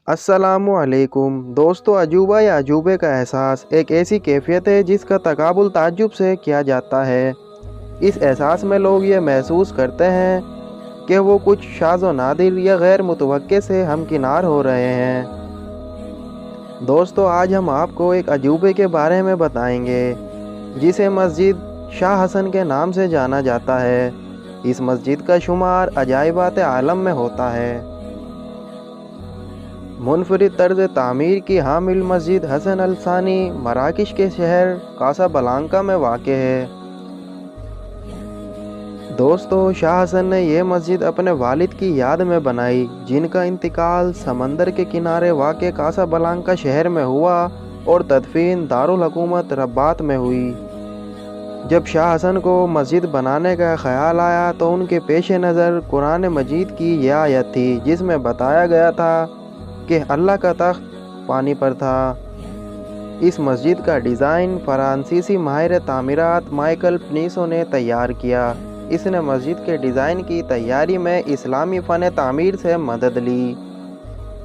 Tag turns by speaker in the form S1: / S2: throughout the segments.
S1: अस्सलामुअलैकुम दोस्तों, अजूबा या अजूबे का एहसास एक ऐसी कैफियत है जिसका तकाबुल ताज्जुब से किया जाता है। इस एहसास में लोग ये महसूस करते हैं कि वो कुछ शाज़ व नादिर या गैर मुतवक्के से हमकिनार हो रहे हैं। दोस्तों, आज हम आपको एक अजूबे के बारे में बताएंगे जिसे मस्जिद शाह हसन के नाम से जाना जाता है। इस मस्जिद का शुमार अजाइबात आलम में होता है। मुनफरिद तर्ज तामीर की हामिल मस्जिद हसन अल सानी मराकश के शहर कासाब्लांका में वाक़ है। दोस्तों, शाह हसन ने यह मस्जिद अपने वालिद की याद में बनाई, जिनका इंतकाल समंदर के किनारे वाक़ कासाब्लांका शहर में हुआ और तदफीन दारुल हुकूमत रब्बात में हुई। जब शाह हसन को मस्जिद बनाने का ख्याल आया तो उनके पेश नज़र कुरान मजीद की यह आयत थी, जिसमें बताया गया था कि अल्लाह का तख्त पानी पर था। इस मस्जिद का डिज़ाइन फ्रांसीसी माहिर तामीरात माइकल पनीसो ने तैयार किया। इसने मस्जिद के डिज़ाइन की तैयारी में इस्लामी फ़न तामीर से मदद ली।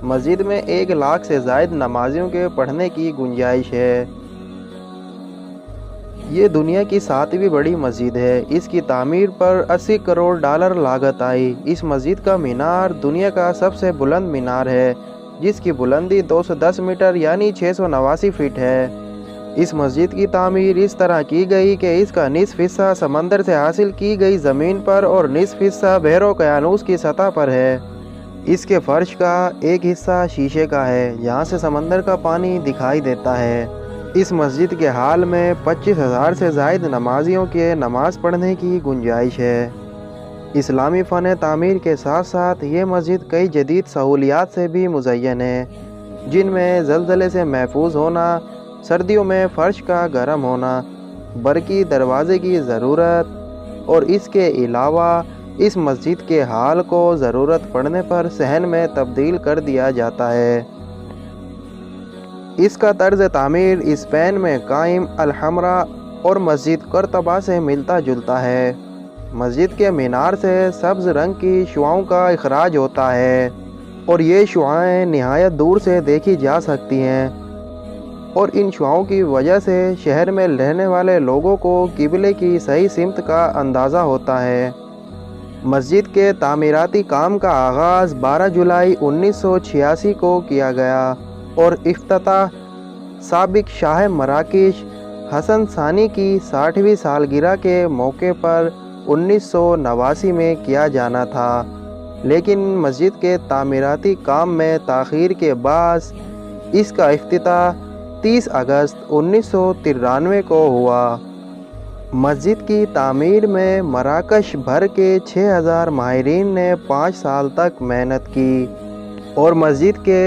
S1: मस्जिद में 1 लाख से ज़ायद नमाजियों के पढ़ने की गुंजाइश है। ये दुनिया की 7वीं बड़ी मस्जिद है। इसकी तामीर पर $80 करोड़ लागत आई। इस मस्जिद का मीनार दुनिया का सबसे बुलंद मीनार है, जिसकी बुलंदी 210 मीटर यानी 689 फीट है। इस मस्जिद की तामीर इस तरह की गई कि इसका निसफ हिस्सा समंदर से हासिल की गई ज़मीन पर और निसफ हिस्सा बहर उक़यानूस की सतह पर है। इसके फर्श का एक हिस्सा शीशे का है, यहाँ से समंदर का पानी दिखाई देता है। इस मस्जिद के हाल में 25,000 से ज़ायद नमाजियों के नमाज़ पढ़ने की गुंजाइश है। इस्लामी फ़न तामीर के साथ साथ ये मस्जिद कई जदीद सहूलियात से भी मुज़य्यन है, जिनमें ज़लज़ले से महफूज होना, सर्दियों में फ़र्श का गर्म होना, बरकी दरवाज़े की ज़रूरत और इसके अलावा इस मस्जिद के हाल को ज़रूरत पड़ने पर सहन में तब्दील कर दिया जाता है। इसका तर्ज तामीर स्पेन में कायम अल-हमरा और मस्जिद कर्तबा से मिलता जुलता है। मस्जिद के मीनार से सब्ज़ रंग की शुआओं का इखराज होता है और ये शुआएँ निहायत दूर से देखी जा सकती हैं और इन शुआओं की वजह से शहर में रहने वाले लोगों को किबले की सही सिमत का अंदाज़ा होता है। मस्जिद के तामीराती काम का आगाज़ 12 जुलाई 1986 को किया गया और इफ्तिताह साबिक शाह मराकश हसन सानी की 60वीं सालगिरह के मौके पर 1989 में किया जाना था, लेकिन मस्जिद के तामीराती काम में ताख़ीर के बाद इसका इफ्तिताह 30 अगस्त 1993 को हुआ। मस्जिद की तामीर में मराकश भर के 6000 माहिरीन ने 5 साल तक मेहनत की और मस्जिद के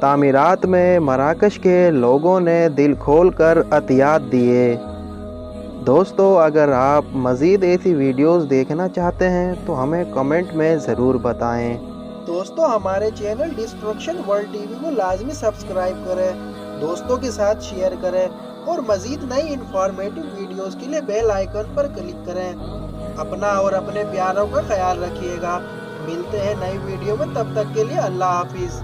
S1: तामीरात में मराकश के लोगों ने दिल खोल कर अतियात दिए। दोस्तों, अगर आप मज़ीद ऐसी वीडियोस देखना चाहते हैं तो हमें कमेंट में ज़रूर बताएं।
S2: दोस्तों, हमारे चैनल डिस्ट्रक्शन वर्ल्ड टीवी को लाजमी सब्सक्राइब करें, दोस्तों के साथ शेयर करें और मज़ीद नई इंफॉर्मेटिव वीडियोस के लिए बेल आइकन पर क्लिक करें। अपना और अपने प्यारों का ख्याल रखिएगा। मिलते हैं नई वीडियो में, तब तक के लिए अल्लाह हाफिज़।